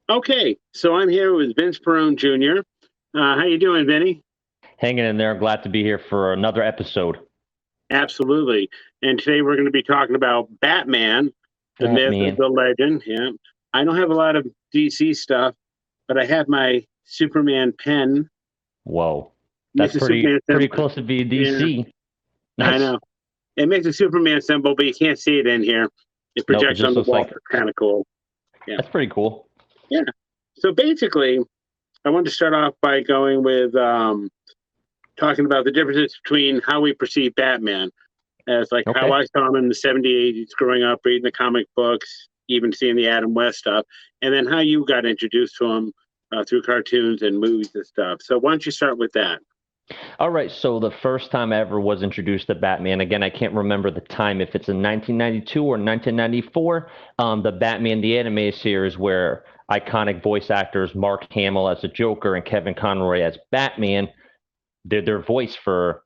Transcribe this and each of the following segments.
Okay, so I'm here with Vince Perrone Jr. How you doing, Vinny? Hanging in there. Glad to be here for another episode. Absolutely. And today we're going to be talking about Batman, the myth, Batman. the legend. Yeah. I don't have a lot of DC stuff, but I have my Superman pen. Whoa. That's Makes a pretty Superman pretty symbol. close to be Yeah, DC. I That's know. It makes a Superman symbol, but you can't see it in here. It nope, it projects on just the looks wall. like It's kind of cool. Yeah. that's pretty cool. Yeah. So basically, I want to start off by going with talking about the differences between how we perceive Batman as like how Okay. I saw him in the 70s, 80s growing up, reading the comic books, even seeing the Adam West stuff, and then how you got introduced to him through cartoons and movies and stuff. So why don't you start with that? All right, so the first time I ever was introduced to Batman, again, I can't remember the time, if it's in 1992 or 1994, the Batman the Animated Series, where iconic voice actors Mark Hamill as the Joker and Kevin Conroy as Batman did their voice for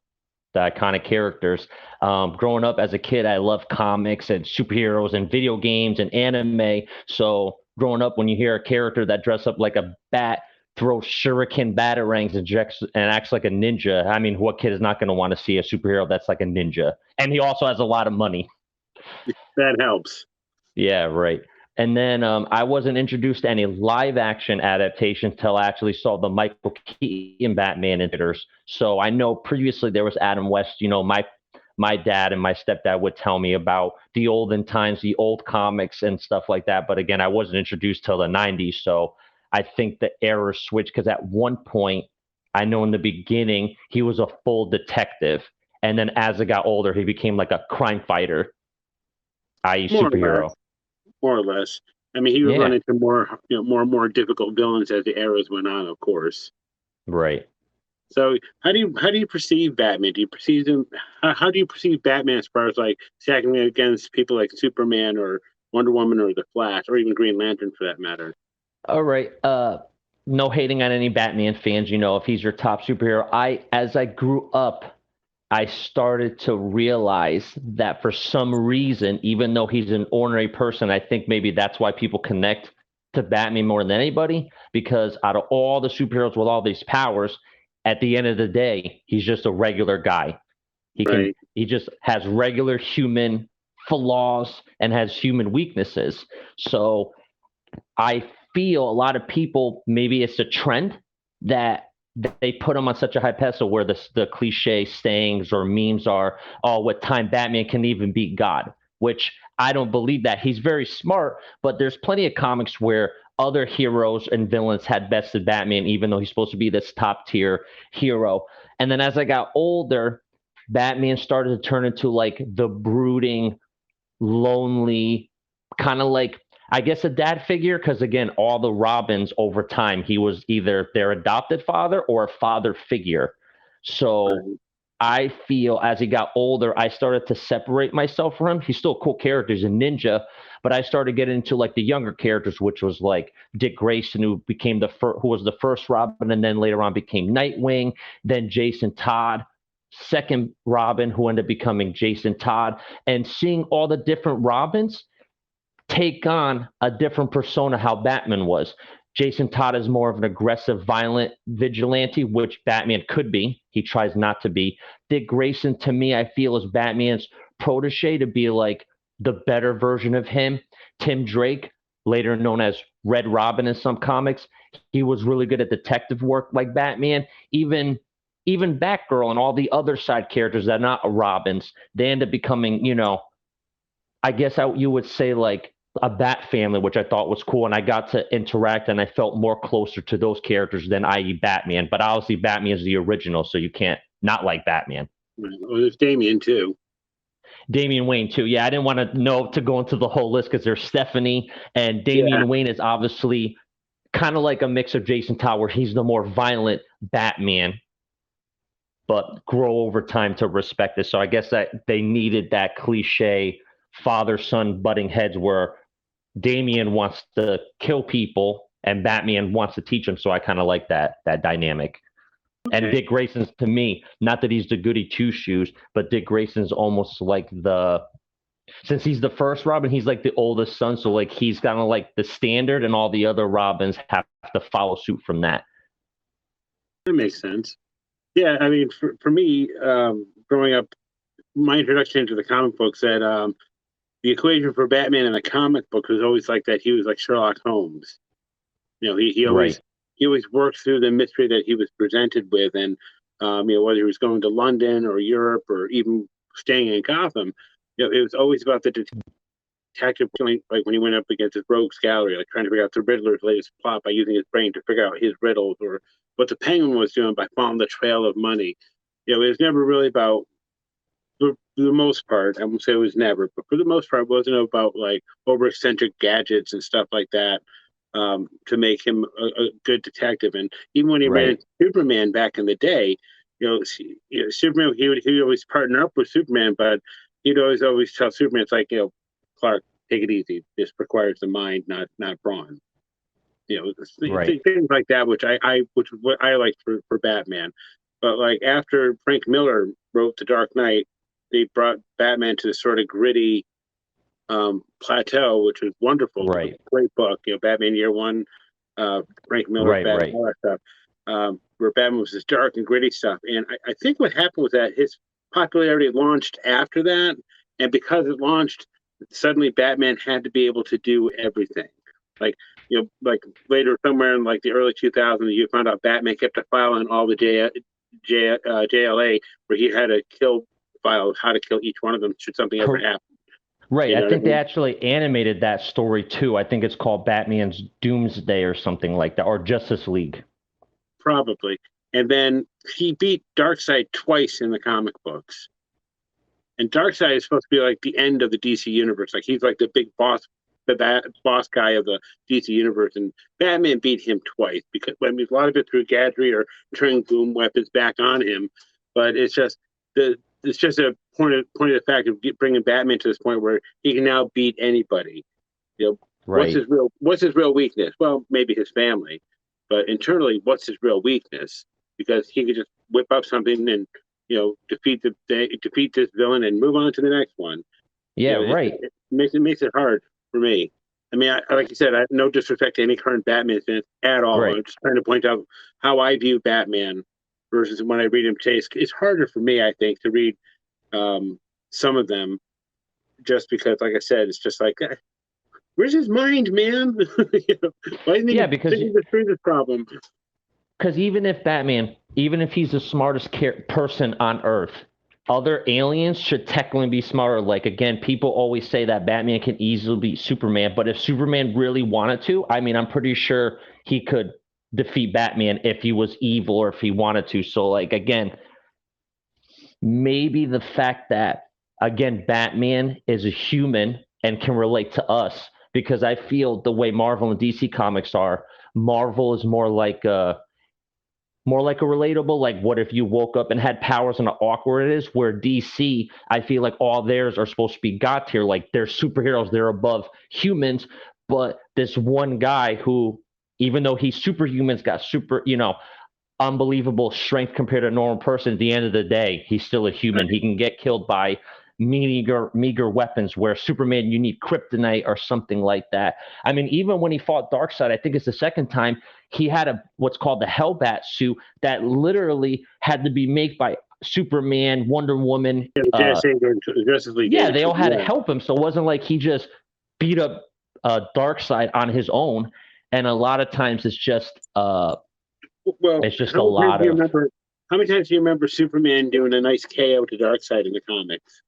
the iconic characters. Growing up as a kid, I loved comics and superheroes and video games and anime. So growing up, when you hear a character that dressed up like a bat, throws shuriken batarangs and acts like a ninja, I mean, what kid is not going to want to see a superhero that's like a ninja? And he also has a lot of money. That helps. Yeah, right. And then I wasn't introduced to any live action adaptations until I actually saw the Michael Keaton Batman in theaters. So I know previously there was Adam West. My dad and my stepdad would tell me about the olden times, the old comics and stuff like that. But again, I wasn't introduced till the 90s. So I think the era switched because at one point, I know in the beginning, he was a full detective. And then as I got older, he became like a crime fighter, i.e., More or less. superhero. More or less. I mean, he would run Yeah, into more and more difficult villains as the eras went on, of course. right. So, how do you perceive Batman? Do you perceive him? How do you perceive Batman as far as like stacking against people like Superman or Wonder Woman or the Flash or even Green Lantern for that matter? All right. No hating on any Batman fans. If he's your top superhero. As I grew up, I started to realize that for some reason, even though he's an ordinary person, I think maybe that's why people connect to Batman more than anybody. Because out of all the superheroes with all these powers, at the end of the day, he's just a regular guy. Right. He just has regular human flaws and has human weaknesses. So I feel a lot of people, maybe it's a trend that they put him on such a high pedestal where the cliche sayings or memes are, oh, what time Batman can even beat God, which I don't believe that. He's very smart, but there's plenty of comics where other heroes and villains had bested Batman, even though he's supposed to be this top tier hero. And then as I got older, Batman started to turn into like the brooding, lonely, kind of like, I guess, a dad figure. Because again, all the Robins over time, he was either their adopted father or a father figure. So Right. I feel as he got older, I started to separate myself from him. He's still a cool character, he's a ninja, but I started getting into like the younger characters, which was like Dick Grayson, who was the first Robin, and then later on became Nightwing. Then Jason Todd, second Robin, who ended up becoming Jason Todd, and seeing all the different Robins take on a different persona how Batman was. Jason Todd is more of an aggressive, violent vigilante, which Batman could be. He tries not to be. Dick Grayson, to me, I feel is Batman's protege to be like the better version of him. Tim Drake, later known as Red Robin in some comics, he was really good at detective work like Batman. Even Batgirl and all the other side characters that are not Robins, they end up becoming, I guess you would say like a Bat family, which I thought was cool, and I got to interact and I felt more closer to those characters than i.e. Batman. But obviously, Batman is the original, so you can't not like Batman. Right. Well, there's Damien too. Damian Wayne too. Yeah, I didn't want to go into the whole list because there's Stephanie and Yeah. Damian Wayne is obviously kind of like a mix of Jason Todd, where he's the more violent Batman, but grow over time to respect it. So I guess that they needed that cliche father son butting heads where Damian wants to kill people and Batman wants to teach him. So I kind of like that dynamic. And Okay. Dick Grayson's, to me, not that he's the goody two shoes, but Dick Grayson's almost like Since he's the first Robin, he's like the oldest son, so like he's kind of like the standard, and all the other Robins have to follow suit from that. That makes sense. Yeah, I mean, for me, growing up, my introduction to the comic book said the equation for Batman in the comic book was always like that. He was like Sherlock Holmes. He Right, always worked through the mystery that he was presented with, and whether he was going to London or Europe or even staying in Gotham, it was always about the detective, like when he went up against his rogues gallery, like trying to figure out the Riddler's latest plot by using his brain to figure out his riddles, or what the Penguin was doing by following the trail of money. It was never really about, for the most part, I won't say it was never, but for the most part, it wasn't about like over eccentric gadgets and stuff like that to make him a good detective. And even when he ran right, Superman back in the day, Superman, he would always partner up with Superman, but he'd always tell Superman, it's like, Clark, take it easy. This requires the mind, not brawn. right. Things like that, which is what I like for Batman. But like after Frank Miller wrote The Dark Knight, they brought Batman to this sort of gritty plateau, which was wonderful. Right, Great book, Batman Year One, Frank Miller's right, Batman, right. all that stuff. Where Batman was this dark and gritty stuff. And I think what happened was that his popularity launched after that, and because it launched, suddenly Batman had to be able to do everything. Like like later somewhere in like the early 2000s, you found out Batman kept a file on all the JLA where he had a kill file of how to kill each one of them should something ever happen. Right. You know I what I think they mean? actually animated that story too. I think it's called Batman's Doomsday or something like that, or Justice League. Probably. And then he beat Darkseid twice in the comic books. And Darkseid is supposed to be like the end of the DC universe. Like he's like the big boss, the boss guy of the DC universe. And Batman beat him twice because I mean a lot of it through gadgetry or turning boom weapons back on him. But it's just a point of the fact of bringing Batman to this point where he can now beat anybody. You know, Right. what's his real weakness? Well, maybe his family, but internally, what's his real weakness? Because he could just whip up something and defeat this villain and move on to the next one. Yeah, right. It makes it hard for me. I mean, like you said, no disrespect to any current Batman fans at all. Right. I'm just trying to point out how I view Batman versus when I read him today. It's harder for me, I think, to read some of them just because, like I said, it's just like, where's his mind, man? Why isn't he Yeah, because thinking through this problem? even if Batman, even if he's the smartest person on Earth, other aliens should technically be smarter. Like again, people always say that Batman can easily beat Superman, but if Superman really wanted to, I mean, I'm pretty sure he could defeat Batman if he was evil or if he wanted to. So like again, maybe the fact that again Batman is a human and can relate to us, because I feel the way Marvel and DC comics are, Marvel is more like a relatable, like what if you woke up and had powers and how awkward it is, where DC, I feel like all theirs are supposed to be god tier, like they're superheroes, they're above humans. But this one guy who, even though he's superhuman's got unbelievable strength compared to a normal person, at the end of the day he's still a human. He can get killed by meager weapons, where Superman, you need kryptonite or something like that. I mean, even when he fought Darkseid, I think it's the second time, he had what's called the Hellbat suit that literally had to be made by Superman, Wonder Woman. Justice League Yeah, gave it they to all him. had to Yeah. help him, so it wasn't like he just beat up Darkseid on his own. And a lot of times Well, it's just a how many times lot do you of. remember? How many times do you remember Superman doing a nice KO to Darkseid in the comics?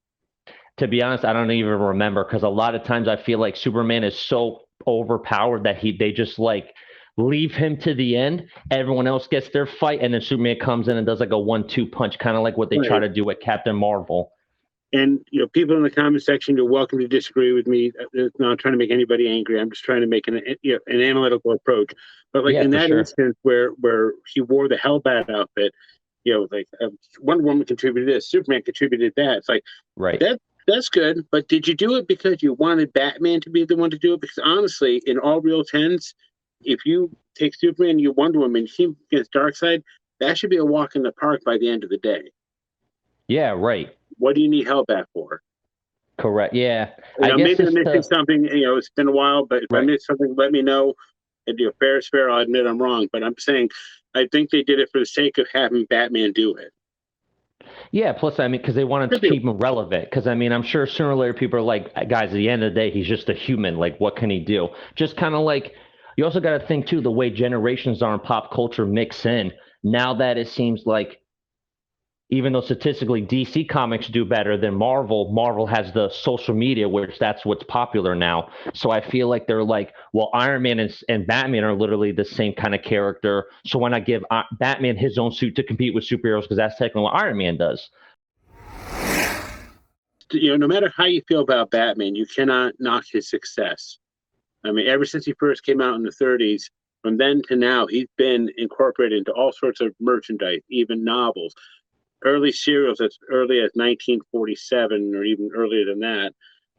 To be honest, I don't even remember, because a lot of times I feel like Superman is so overpowered that they just like leave him to the end. Everyone else gets their fight, and then Superman comes in and does like a 1-2 punch, kind of like what they try Right. to do with Captain Marvel. And people in the comment section, you're welcome to disagree with me. I'm not trying to make anybody angry. I'm just trying to make an analytical approach. But like Yeah, in for that sure. instance where he wore the Hellbat outfit, like Wonder Woman contributed this, Superman contributed that. It's like Right. that's good. But did you do it because you wanted Batman to be the one to do it? Because honestly, in all real sense, if you take Superman, you Wonder Woman, team against Darkseid, that should be a walk in the park by the end of the day. Yeah, right. What do you need Hellbat for? Correct. Yeah. I guess Maybe I'm it's missing something. It's been a while, but if I right. missed something, let me know. And fair is fair. I'll admit I'm wrong, but I'm saying I think they did it for the sake of having Batman do it. Yeah, plus, I mean, because they wanted to keep him relevant. Because, I mean, I'm sure sooner or later people are like, guys, at the end of the day, he's just a human. Like, what can he do? Just kind of like, you also got to think, too, the way generations are in pop culture mix in. Now that it seems like, even though statistically DC Comics do better than Marvel, Marvel has the social media, which that's what's popular now. So I feel like they're like, well, Iron Man and Batman are literally the same kind of character. So why not give Batman his own suit to compete with superheroes? Because that's technically what Iron Man does. No matter how you feel about Batman, you cannot knock his success. I mean, ever since he first came out in the 30s, from then to now, he's been incorporated into all sorts of merchandise, even novels. Early serials as early as 1947 or even earlier than that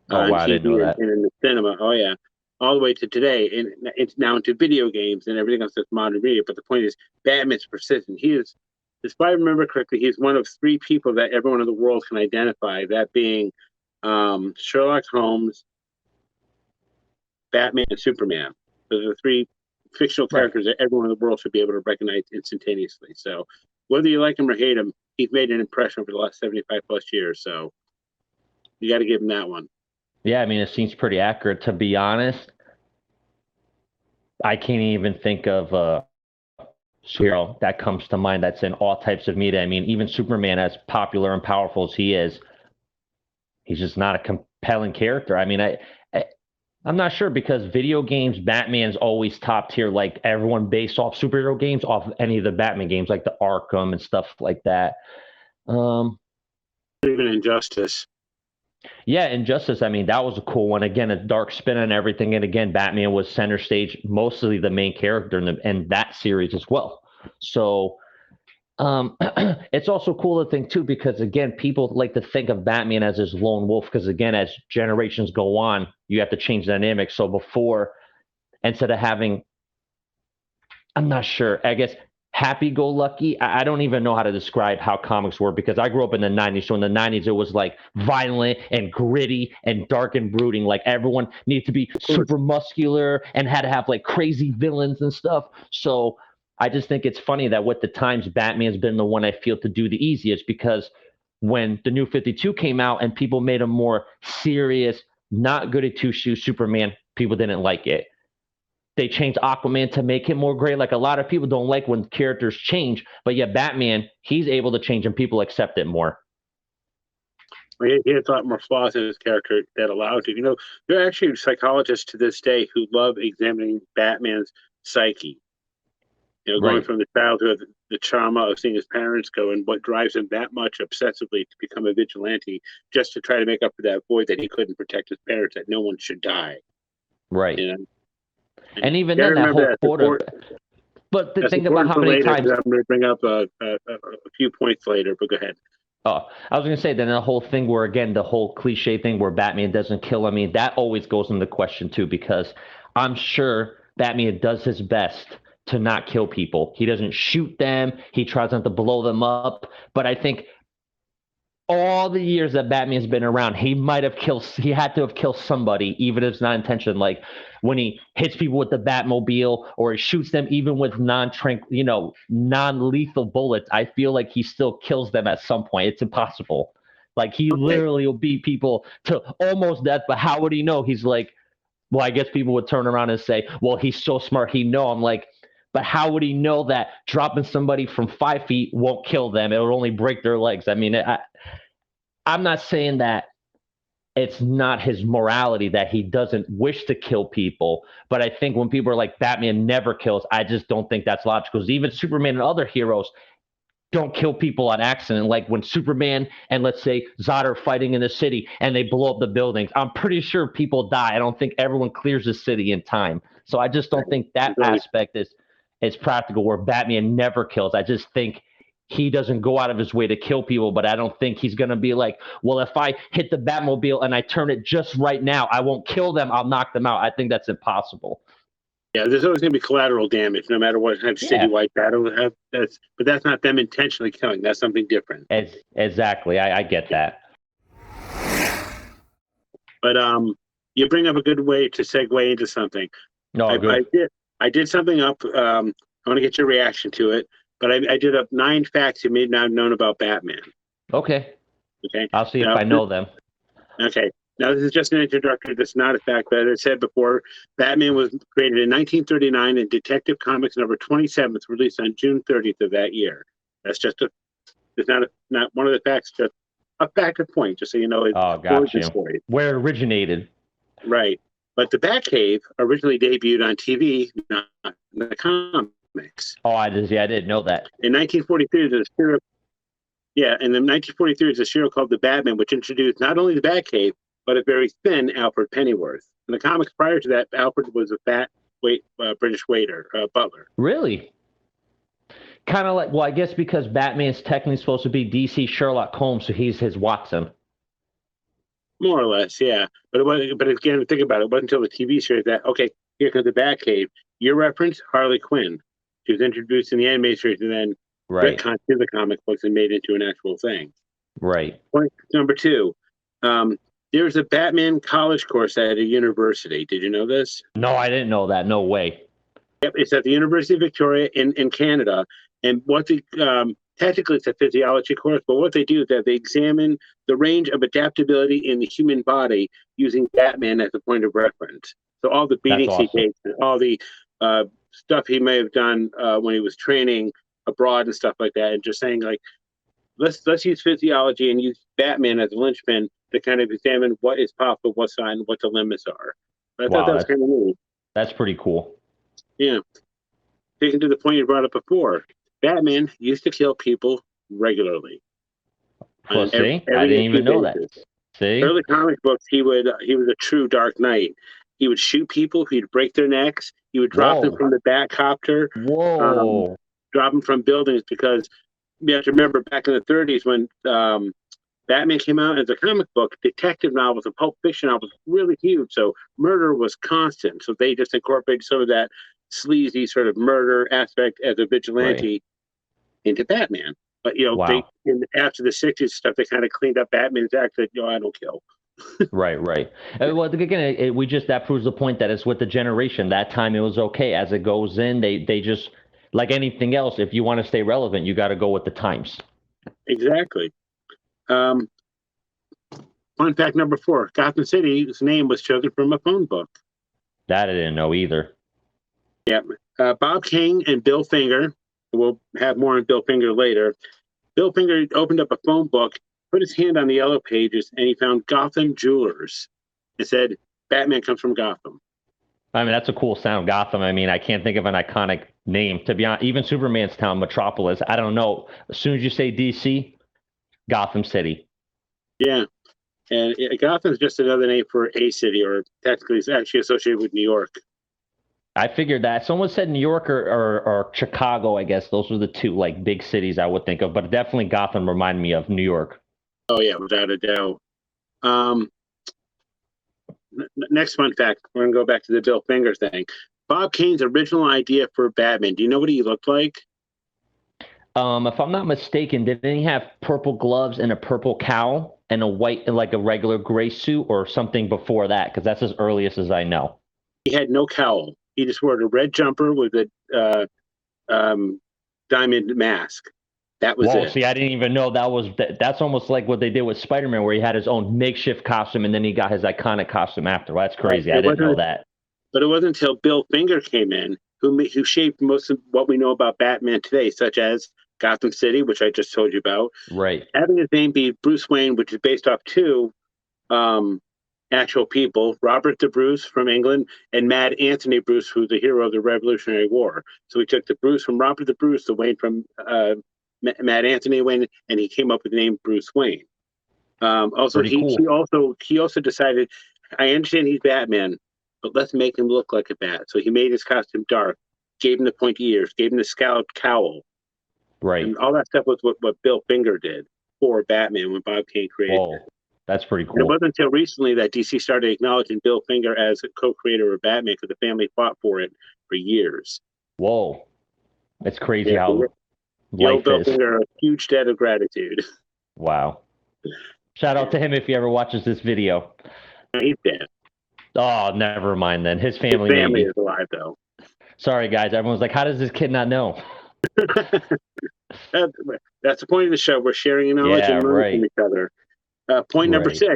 Oh, on wow, I didn't know TV that. and in the cinema. Oh, yeah. All the way to today. And it's now into video games and everything else that's modern media. But the point is, Batman's persistent. He is, if I remember correctly, he's one of three people that everyone in the world can identify, that being Sherlock Holmes, Batman, and Superman. Those are the three fictional characters that everyone in the world should be able to recognize instantaneously. So whether you like him or hate him, he's made an impression over the last 75 plus years. So you got to give him that one. Yeah, I mean, it seems pretty accurate. To be honest, I can't even think of a superhero that comes to mind that's in all types of media. I mean, even Superman, as popular and powerful as he is, he's just not a compelling character. I mean, I'm not sure because video games, Batman's always top tier. Like everyone based off superhero games, off any of the Batman games, like the Arkham and stuff like that. Even Injustice. Yeah, Injustice. I mean, that was a cool one. Again, a dark spin on everything, and again, Batman was center stage, mostly the main character in that series as well. So it's also cool to think too, because again, people like to think of Batman as his lone wolf. Because again, as generations go on, you have to change the dynamic. So before, instead of having, I'm not sure, I guess happy-go-lucky. I don't even know how to describe how comics were because I grew up in the 90s. So in the 90s, it was like violent and gritty and dark and brooding. Like everyone needed to be super muscular and had to have like crazy villains and stuff. So I just think it's funny that with the times, Batman's been the one I feel to do the easiest because when the new 52 came out and people made a more serious, not good at two-shoe Superman, people didn't like it. They changed Aquaman to make him more gray. Like a lot of people don't like when characters change, but yet Batman, he's able to change and people accept it more. He has a lot more flaws in his character that allowed it. There are actually psychologists to this day who love examining Batman's psyche. Going from the childhood, the trauma of seeing his parents go, and what drives him that much obsessively to become a vigilante, just to try to make up for that void that he couldn't protect his parents, that no one should die. Right. And even then, that whole quota. But think about how many times. I'm going to bring up a few points later, but go ahead. Oh, I was going to say, then the whole thing where, again, the whole cliche thing where Batman doesn't kill. I mean, that always goes into question, too, because I'm sure Batman does his best to not kill people. He doesn't shoot them. He tries not to blow them up. But I think all the years that Batman's been around, he had to have killed somebody, even if it's not intentional. Like when he hits people with the Batmobile or he shoots them even with non-lethal bullets, I feel like he still kills them at some point. It's impossible. Like he literally will beat people to almost death, but how would he know? He's like, well, I guess people would turn around and say, well, he's so smart, he know. I'm like, but how would he know that dropping somebody from 5 feet won't kill them? It will only break their legs. I mean, I'm not saying that it's not his morality that he doesn't wish to kill people, but I think when people are like, Batman never kills, I just don't think that's logical. Because even Superman and other heroes don't kill people on accident. Like when Superman and let's say Zod are fighting in the city and they blow up the buildings, I'm pretty sure people die. I don't think everyone clears the city in time. So I just don't think that aspect is practical where Batman never kills. I just think he doesn't go out of his way to kill people, but I don't think he's going to be like, well, if I hit the Batmobile and I turn it just right now, I won't kill them. I'll knock them out. I think that's impossible. Yeah, there's always going to be collateral damage, no matter what type of citywide battle. But that's not them intentionally killing. That's something different. Exactly. I get that. But you bring up a good way to segue into something. No, good. I did something up. I want to get your reaction to it. But I did up 9 facts you may not have known about Batman. Okay. Okay. I'll see if I know them. Okay. Now, this is just an introductory. That's not a fact. But as I said before, Batman was created in 1939, and Detective Comics number 27 was released on June 30th of that year. That's just it's not one of the facts, just a fact of point, just so you know. Oh, got you. Where it originated. Right. But the Batcave originally debuted on TV, not in the comics. Oh, I didn't know that. In 1943, there's a serial. Yeah, and in 1943, there's a serial called The Batman, which introduced not only the Batcave, but a very thin Alfred Pennyworth. In the comics prior to that, Alfred was a fat British waiter, butler. Really? Kind of like, well, I guess because Batman's technically supposed to be DC Sherlock Holmes, so he's his Watson. More or less, yeah. But again, think about it. It wasn't until the TV series that, okay, here comes the Batcave. Your reference, Harley Quinn. She was introduced in the animated series and then retconned to the comic books and made into an actual thing. Right. Point number 2. There's a Batman college course at a university. Did you know this? No, I didn't know that. No way. Yep, it's at the University of Victoria in Canada. And what technically it's a physiology course, but what they do is that they examine the range of adaptability in the human body using Batman as a point of reference. So all the beatings he takes, all the stuff he may have done when he was training abroad and stuff like that, and just saying like, let's use physiology and use Batman as a linchpin to kind of examine what is possible, what's not, and what the limits are. But I thought that was kind of neat. That's pretty cool. Yeah. Taking to the point you brought up before, Batman used to kill people regularly. Well, see, I didn't even know that. See, early comic books, he was a true Dark Knight. He would shoot people. He'd break their necks. He would drop them from the Batcopter. Whoa! Drop them from buildings because you have to remember back in the 30s when Batman came out as a comic book, detective novels and pulp fiction novels were really huge. So murder was constant. So they just incorporated some of that sleazy sort of murder aspect as a vigilante into Batman. But, after the 60s stuff, they kind of cleaned up Batman's act that, I don't kill. Right. Well, again, that proves the point that it's with the generation. That time it was okay. As it goes in, they just, like anything else, if you want to stay relevant, you got to go with the times. Exactly. Fun fact number 4, Gotham City's name was chosen from a phone book. That I didn't know either. Yep. Bob Kane and Bill Finger, we'll have more on Bill Finger later. Bill Finger opened up a phone book, put his hand on the yellow pages, and he found Gotham Jewelers. It said, Batman comes from Gotham. I mean, that's a cool sound, Gotham. I mean, I can't think of an iconic name. To be honest, even Superman's town, Metropolis, I don't know. As soon as you say DC, Gotham City. Yeah. And Gotham's just another name for a city, or technically it's actually associated with New York. I figured that. Someone said New York or Chicago, I guess. Those were the two like big cities I would think of, but definitely Gotham reminded me of New York. Oh, yeah, without a doubt. Next fun fact, we're going to go back to the Bill Finger thing. Bob Kane's original idea for Batman, do you know what he looked like? If I'm not mistaken, didn't he have purple gloves and a purple cowl and a white, like a regular gray suit or something before that? Because that's as earliest as I know. He had no cowl. He just wore a red jumper with a diamond mask. That was it. See, I didn't even know that's almost like what they did with Spider-Man, where he had his own makeshift costume and then he got his iconic costume after. Well, that's crazy. I didn't know that. But it wasn't until Bill Finger came in who shaped most of what we know about Batman today, such as Gotham City, which I just told you about. Right. Having his name be Bruce Wayne, which is based off 2 actual people, Robert the Bruce from England and Mad Anthony Bruce, who's the hero of the Revolutionary War. So he took the Bruce from Robert the Bruce, the Wayne from Mad Anthony Wayne, and he came up with the name Bruce Wayne. He also decided, I understand he's Batman, but let's make him look like a bat. So he made his costume dark, gave him the pointy ears, gave him the scalloped cowl. Right. And all that stuff was what Bill Finger did for Batman when Bob Kane created it. That's pretty cool. And it wasn't until recently that DC started acknowledging Bill Finger as a co-creator of Batman because the family fought for it for years. Whoa. It's crazy how life Bill Finger, a huge debt of gratitude. Wow. Shout out to him if he ever watches this video. He's dead. Oh, never mind then. His His family, family maybe. is alive, though. Sorry, guys. Everyone's like, how does this kid not know? That's the point of the show. We're sharing knowledge Yeah, and learning from right. each other. Point number Right. 6.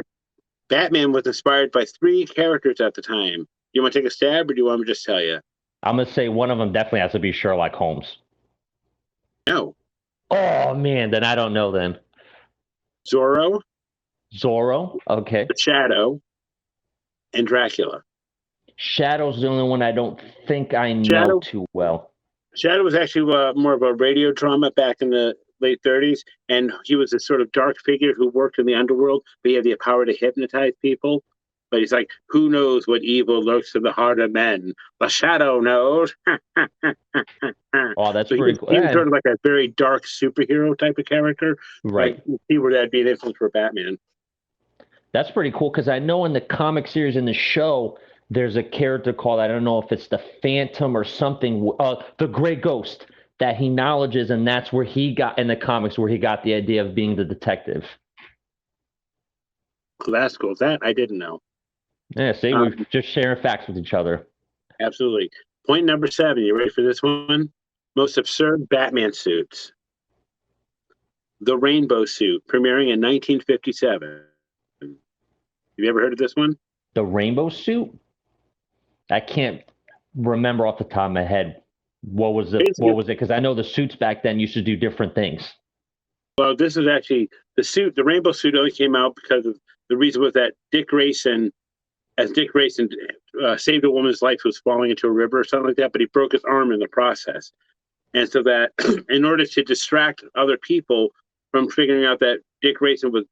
Batman was inspired by 3 characters at the time. You want to take a stab, or do you want me to just tell you? I'm going to say one of them definitely has to be Sherlock Holmes. No. Oh, man. Then I don't know then. Zorro, Zorro. Okay. the Shadow, and Dracula. Shadow's the only one I don't think I know Shadow too well. Shadow was actually more of a radio drama back in the late 30s, and he was a sort of dark figure who worked in the underworld, but he had the power to hypnotize people. But he's like, who knows what evil lurks in the heart of men? The Shadow knows. Oh, that's So pretty cool. he was sort of like a very dark superhero type of character. Right. You see where that'd be an influence for Batman. That's pretty cool because I know in the comic series in the show, there's a character called, I don't know if it's the Phantom or something, the Gray Ghost that he acknowledges, and that's where he got in the comics where he got the idea of being the detective. So that's cool. That I didn't know. Yeah, see, we're just sharing facts with each other. Absolutely. Point number 7. You ready for this one? Most absurd Batman suits. The Rainbow Suit, premiering in 1957. Have you ever heard of this one? The Rainbow Suit? I can't remember off the top of my head. What was it? Because I know the suits back then used to do different things. Well, this is actually the suit. The Rainbow Suit only came out because of the reason was that Dick Grayson saved a woman's life who was falling into a river or something like that, but he broke his arm in the process. And so that in order to distract other people from figuring out that Dick Grayson was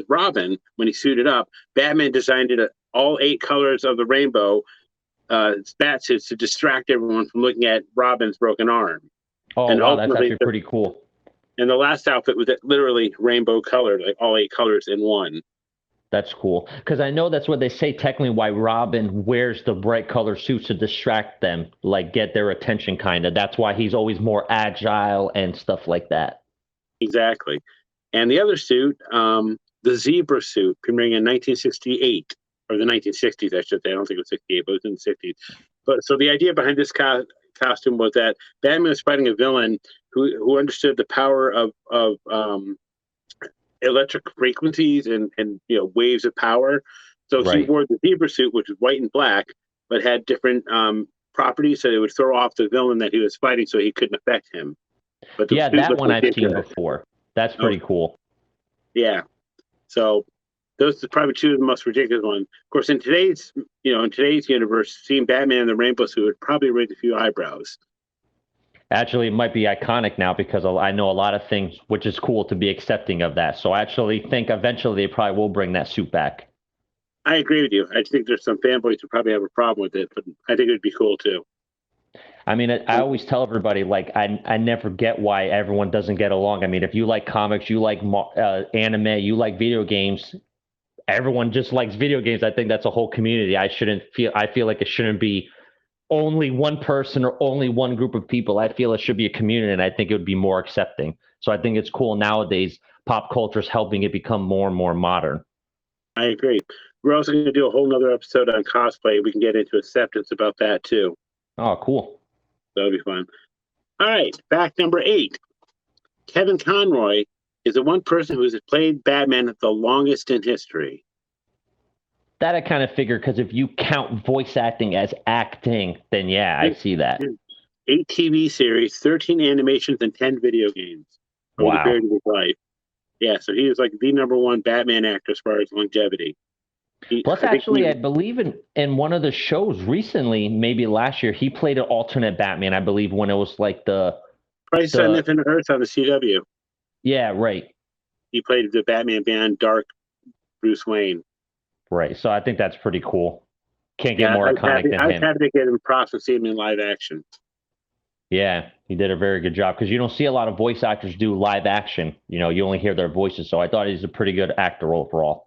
Robin when he suited up, Batman designed it all 8 colors of the rainbow bat suits to distract everyone from looking at Robin's broken arm. Oh, and wow, that's actually pretty cool. And the last outfit was literally rainbow colored, like all 8 colors in one. That's cool. Because I know that's what they say technically why Robin wears the bright color suits to distract them, like get their attention kind of. That's why he's always more agile and stuff like that. Exactly. And the other suit, the zebra suit, premiering in 1968, or the 1960s, I should say. I don't think it was 68, but it was in the 60s. But so the idea behind this costume was that Batman was fighting a villain who understood the power of electric frequencies and waves of power. So he wore the zebra suit, which was white and black, but had different properties, so it would throw off the villain that he was fighting, so he couldn't affect him. But that one I've seen before. That's pretty cool. Yeah. So those are probably 2 of the most ridiculous ones. Of course, in today's universe, seeing Batman in the rainbow suit would probably raise a few eyebrows. Actually, it might be iconic now because I know a lot of things, which is cool to be accepting of that. So I actually think eventually they probably will bring that suit back. I agree with you. I think there's some fanboys who probably have a problem with it, but I think it would be cool too. I mean, I always tell everybody, like, I never get why everyone doesn't get along. I mean, if you like comics, you like anime, you like video games, everyone just likes video games. I think that's a whole community. I feel like it shouldn't be only one person or only one group of people. I feel it should be a community, and I think it would be more accepting. So I think it's cool nowadays. Pop culture is helping it become more and more modern. I agree. We're also going to do a whole nother episode on cosplay. We can get into acceptance about that too. Oh, cool. That'll be fun. All right, fact number 8. Kevin Conroy is the one person who has played Batman the longest in history. That I kind of figured because if you count voice acting as acting, then yeah, I see that. 8 TV series, 13 animations, and 10 video games over the period of his life. Yeah, so he is like the number 1 Batman actor as far as longevity. I believe in one of the shows recently, maybe last year, he played an alternate Batman, I believe, when it was like the Crisis on Infinite Earths on the CW. Yeah, right. He played the Batman band Dark Bruce Wayne. Right. So I think that's pretty cool. Can't get more iconic than him. I was happy to get him props and see him in live action. Yeah, he did a very good job because you don't see a lot of voice actors do live action. You only hear their voices. So I thought he's a pretty good actor overall.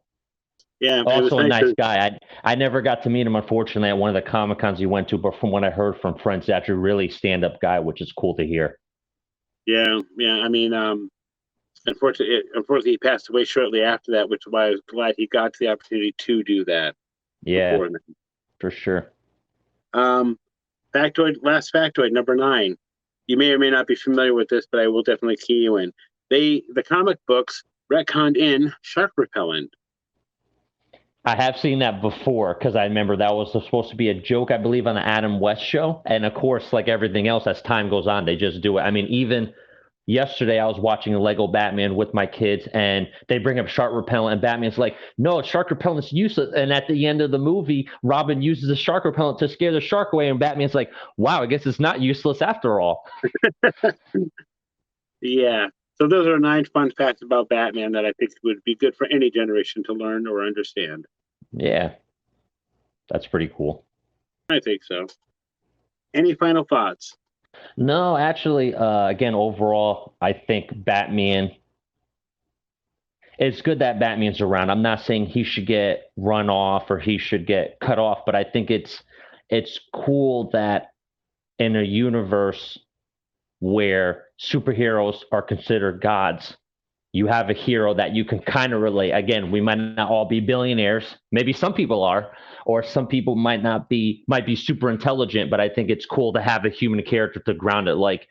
Yeah. Also a nice guy. I never got to meet him, unfortunately, at one of the Comic-Cons he went to, but from what I heard from friends, he's actually a really stand-up guy, which is cool to hear. Yeah. I mean, unfortunately, he passed away shortly after that, which is why I was glad he got the opportunity to do that. Yeah, before then. for sure. Last factoid, number 9. You may or may not be familiar with this, but I will definitely key you in. The comic books retconned in shark repellent. I have seen that before because I remember that was supposed to be a joke, I believe, on the Adam West show. And of course, like everything else, as time goes on, they just do it. I mean, even yesterday, I was watching a Lego Batman with my kids, and they bring up shark repellent, and Batman's like, "No, shark repellent is useless." And at the end of the movie, Robin uses the shark repellent to scare the shark away, and Batman's like, "Wow, I guess it's not useless after all." Yeah. So those are 9 fun facts about Batman that I think would be good for any generation to learn or understand. Yeah, that's pretty cool. I think so. Any final thoughts? No, actually, again, overall, I think Batman. It's good that Batman's around. I'm not saying he should get run off or he should get cut off, but I think it's cool that in a universe where superheroes are considered gods, you have a hero that you can kind of relate. Again, we might not all be billionaires. Maybe some people are, or some people might be super intelligent, but I think it's cool to have a human character to ground it. Like,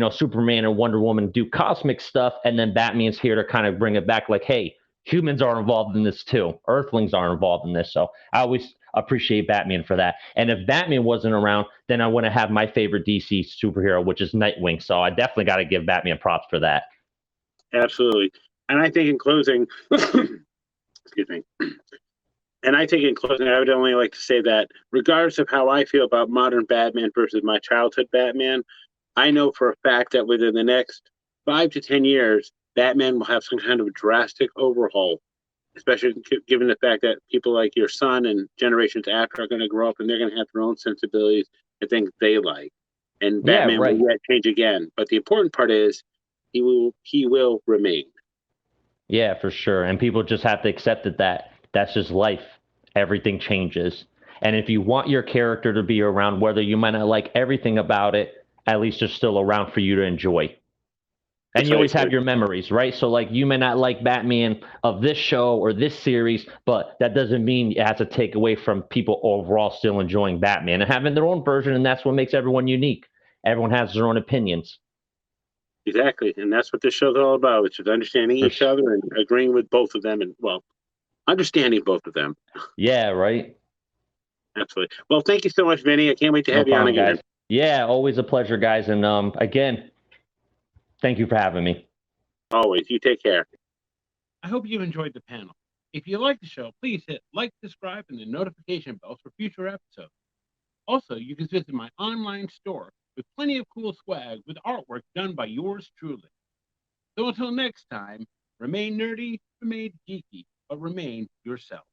Superman and Wonder Woman do cosmic stuff, and then Batman's here to kind of bring it back. Like, hey, humans are involved in this too. Earthlings are involved in this. So I always appreciate Batman for that. And if Batman wasn't around, then I wouldn't have my favorite DC superhero, which is Nightwing. So I definitely got to give Batman props for that. Absolutely. And I think in closing, excuse me. And I think in closing, I would only like to say that regardless of how I feel about modern Batman versus my childhood Batman, I know for a fact that within the next 5 to 10 years, Batman will have some kind of drastic overhaul, especially given the fact that people like your son and generations after are going to grow up and they're going to have their own sensibilities and things they like. And Yeah, Batman right. will yet change again. But the important part is he will remain. Yeah, for sure. And people just have to accept that that's just life. Everything changes. And if you want your character to be around, whether you might not like everything about it, at least they're still around for you to enjoy. And you always Precisely. have your memories, right? So, like, you may not like Batman of this show or this series, but that doesn't mean it has to take away from people overall still enjoying Batman and having their own version. And that's what makes everyone unique. Everyone has their own opinions. Exactly. And that's what this show's all about, which is understanding For each other and agreeing with both of them and, well, understanding both of them. Yeah, right. Absolutely. Well, thank you so much, Vinny. I can't wait to No have you on problem, again. guys. Yeah, always a pleasure, guys. And again, thank you for having me. Always. You take care. I hope you enjoyed the panel. If you like the show, please hit like, subscribe, and the notification bell for future episodes. Also, you can visit my online store with plenty of cool swag with artwork done by yours truly. So until next time, remain nerdy, remain geeky, but remain yourself.